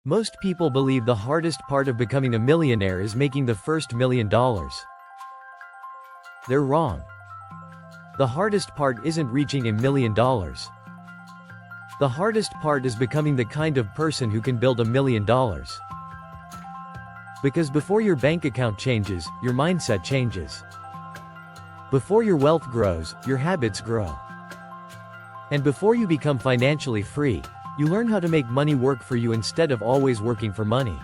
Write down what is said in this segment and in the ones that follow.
Most people believe the hardest part of becoming a millionaire is making the first $1,000,000. They're wrong. The hardest part isn't reaching $1,000,000. The hardest part is becoming the kind of person who can build $1,000,000. Because before your bank account changes, your mindset changes. Before your wealth grows, your habits grow. And before you become financially free, you learn how to make money work for you instead of always working for money.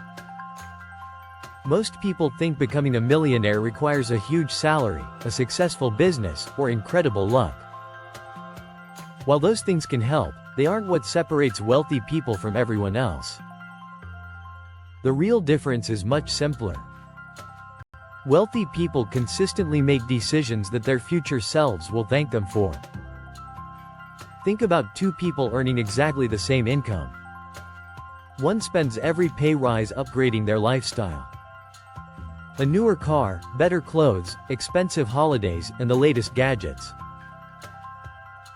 Most people think becoming a millionaire requires a huge salary, a successful business, or incredible luck. While those things can help, they aren't what separates wealthy people from everyone else. The real difference is much simpler. Wealthy people consistently make decisions that their future selves will thank them for. Think about two people earning exactly the same income. One spends every pay rise upgrading their lifestyle. A newer car, better clothes, expensive holidays, and the latest gadgets.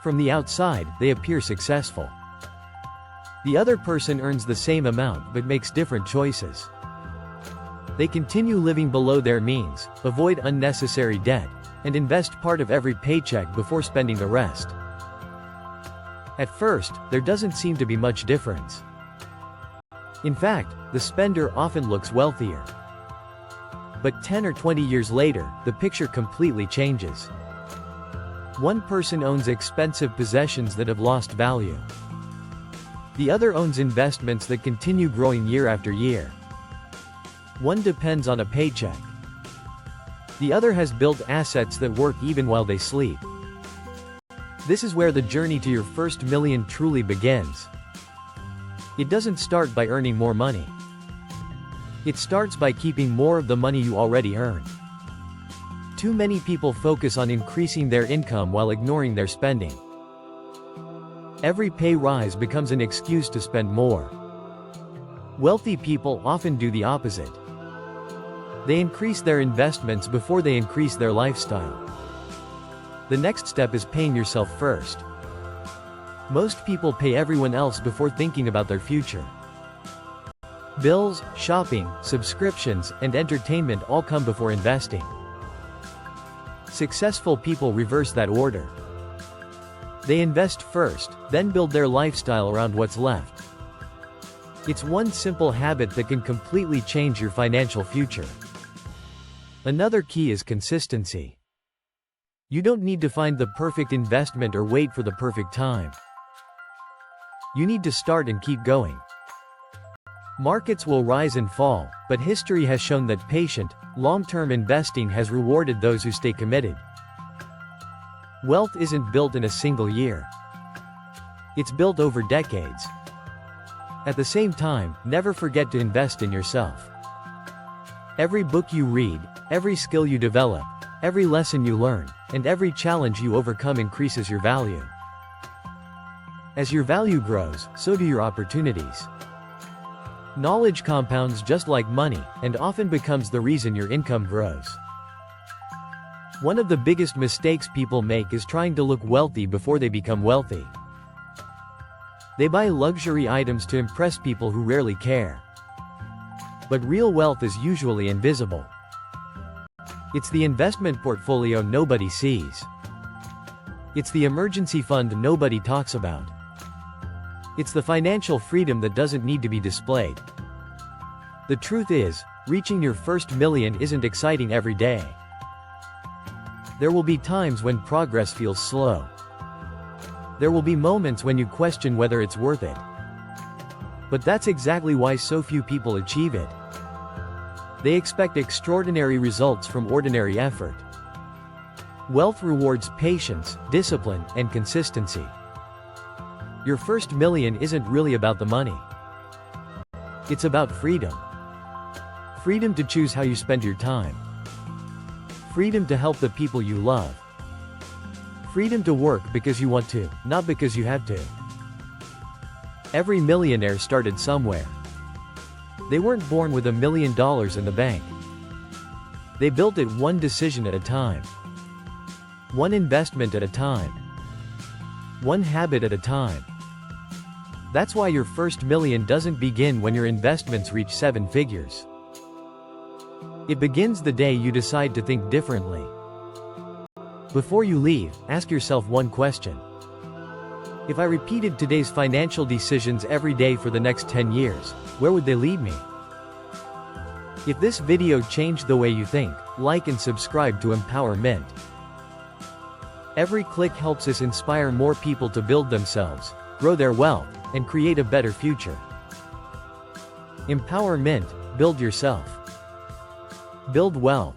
From the outside, they appear successful. The other person earns the same amount but makes different choices. They continue living below their means, avoid unnecessary debt, and invest part of every paycheck before spending the rest. At first, there doesn't seem to be much difference. In fact, the spender often looks wealthier. But 10 or 20 years later, the picture completely changes. One person owns expensive possessions that have lost value. The other owns investments that continue growing year after year. One depends on a paycheck. The other has built assets that work even while they sleep. This is where the journey to your first million truly begins. It doesn't start by earning more money. It starts by keeping more of the money you already earn. Too many people focus on increasing their income while ignoring their spending. Every pay rise becomes an excuse to spend more. Wealthy people often do the opposite. They increase their investments before they increase their lifestyle. The next step is paying yourself first. Most people pay everyone else before thinking about their future. Bills, shopping, subscriptions, and entertainment all come before investing. Successful people reverse that order. They invest first, then build their lifestyle around what's left. It's one simple habit that can completely change your financial future. Another key is consistency. You don't need to find the perfect investment or wait for the perfect time. You need to start and keep going. Markets will rise and fall, but history has shown that patient, long-term investing has rewarded those who stay committed. Wealth isn't built in a single year. It's built over decades. At the same time, never forget to invest in yourself. Every book you read, every skill you develop, every lesson you learn, and every challenge you overcome increases your value. As your value grows, so do your opportunities. Knowledge compounds just like money, and often becomes the reason your income grows. One of the biggest mistakes people make is trying to look wealthy before they become wealthy. They buy luxury items to impress people who rarely care. But real wealth is usually invisible. It's the investment portfolio nobody sees. It's the emergency fund nobody talks about. It's the financial freedom that doesn't need to be displayed. The truth is, reaching your first million isn't exciting every day. There will be times when progress feels slow. There will be moments when you question whether it's worth it. But that's exactly why so few people achieve it. They expect extraordinary results from ordinary effort. Wealth rewards patience, discipline, and consistency. Your first million isn't really about the money. It's about freedom. Freedom to choose how you spend your time. Freedom to help the people you love. Freedom to work because you want to, not because you have to. Every millionaire started somewhere. They weren't born with $1 million in the bank. They built it one decision at a time. One investment at a time. One habit at a time. That's why your first million doesn't begin when your investments reach 7 figures. It begins the day you decide to think differently. Before you leave, ask yourself one question. If I repeated today's financial decisions every day for the next 10 years, where would they lead me? If this video changed the way you think, like and subscribe to Empower Mint. Every click helps us inspire more people to build themselves, grow their wealth, and create a better future. Empower Mint, build yourself. Build wealth.